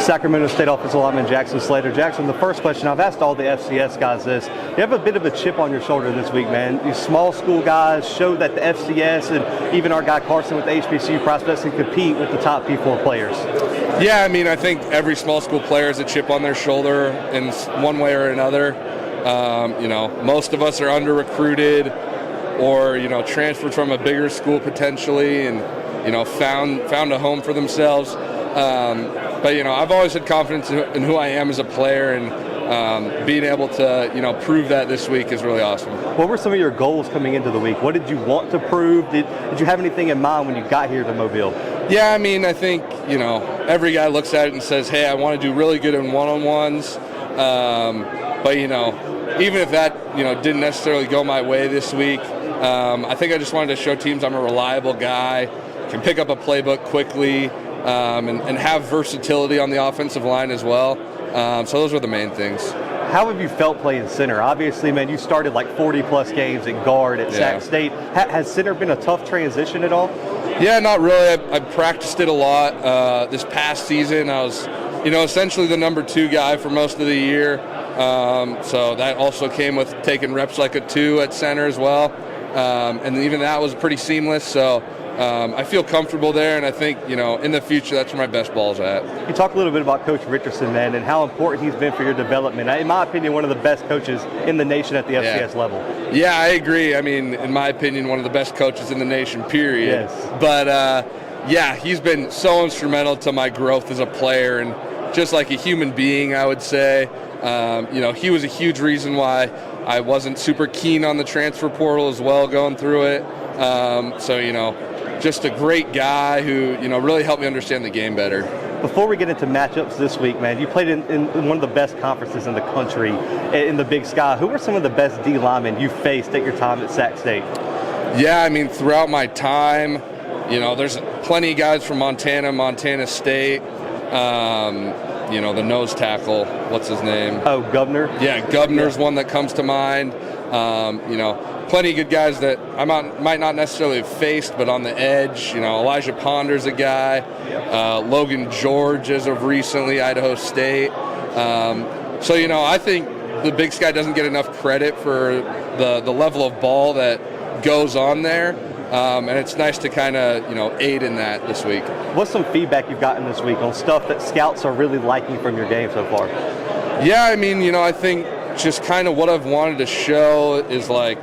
Sacramento State offensive lineman Jackson Slater. Jackson, the first question, I've asked all the FCS guys this. You have a bit of a chip on your shoulder this week, man. These small school guys showed that the FCS and even our guy Carson with the HBCU prospects can compete with the top P4 players. Yeah, I mean, I think every small school player has a chip on their shoulder in one way or another. Most of us are under-recruited or, transferred from a bigger school potentially and, found a home for themselves. But I've always had confidence in who I am as a player, and being able to, prove that this week is really awesome. What were some of your goals coming into the week? What did you want to prove? Did you have anything in mind when you got here to Mobile? Yeah, I mean, I think, every guy looks at it and says, hey, I want to do really good in one-on-ones. But, even if that, didn't necessarily go my way this week, I think I just wanted to show teams I'm a reliable guy, can pick up a playbook quickly, and have versatility on the offensive line as well. So those were the main things. How have you felt playing center? Obviously, man, you started like 40-plus games at guard at Sac State. Has center been a tough transition at all? Yeah, not really. I practiced it a lot. This past season, I was, essentially the number 2 guy for most of the year. So that also came with taking reps like a 2 at center as well. And even that was pretty seamless. So I feel comfortable there, and I think, in the future, that's where my best ball's at. You talk a little bit about Coach Richardson, man, and how important he's been for your development. In my opinion, one of the best coaches in the nation at the FCS level. Yeah, I agree. I mean, in my opinion, one of the best coaches in the nation, period. Yes. But, he's been so instrumental to my growth as a player and just like a human being, I would say. He was a huge reason why I wasn't super keen on the transfer portal as well going through it. Just a great guy who, really helped me understand the game better. Before we get into matchups this week, man, you played in one of the best conferences in the country, in the Big Sky. Who were some of the best D linemen you faced at your time at Sac State? Yeah, I mean, throughout my time, there's plenty of guys from Montana State. The nose tackle, what's his name? Oh, Governor? Yeah, Governor's one that comes to mind. Plenty of good guys that I might not necessarily have faced, but on the edge. Elijah Ponder's a guy. Logan George as of recently, Idaho State. I think the Big Sky doesn't get enough credit for the level of ball that goes on there. And it's nice to kind of, aid in that this week. What's some feedback you've gotten this week on stuff that scouts are really liking from your game so far? Yeah, I mean, I think just kind of what I've wanted to show is like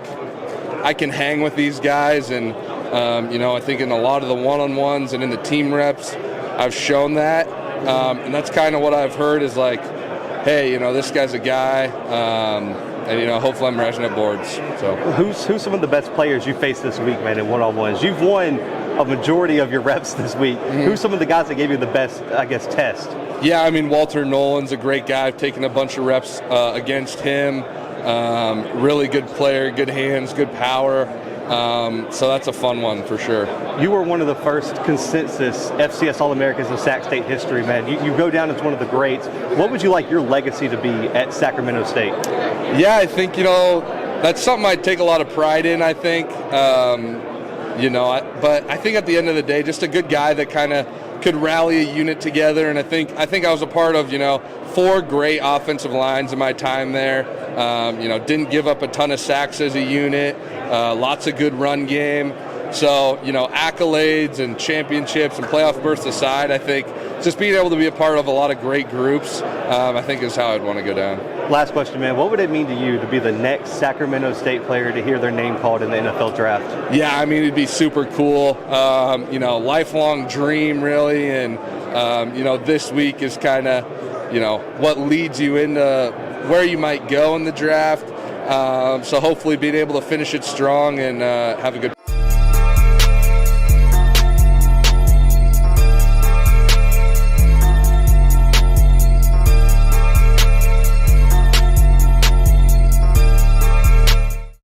I can hang with these guys. And, I think in a lot of the one-on-ones and in the team reps, I've shown that. And that's kind of what I've heard is like, hey, this guy's a guy. And hopefully I'm rising up boards. So who's some of the best players you faced this week, man, in one-on-ones? You've won a majority of your reps this week. Mm-hmm. Who's some of the guys that gave you the best, test? Yeah, I mean, Walter Nolan's a great guy. I've taken a bunch of reps against him. Really good player, good hands, good power. So that's a fun one for sure. You were one of the first consensus FCS All-Americans in Sac State history, man. You go down as one of the greats. What would you like your legacy to be at Sacramento State? Yeah, I think, that's something I take a lot of pride in, I think. But I think at the end of the day, just a good guy that kind of could rally a unit together. And I think I was a part of, 4 great offensive lines in my time there. Didn't give up a ton of sacks as a unit. Lots of good run game. So, accolades and championships and playoff berths aside, I think just being able to be a part of a lot of great groups, I think is how I'd want to go down. Last question, man. What would it mean to you to be the next Sacramento State player to hear their name called in the NFL draft? Yeah, I mean, it'd be super cool. Lifelong dream, really. And, this week is kind of, what leads you into where you might go in the draft. So hopefully being able to finish it strong and have a good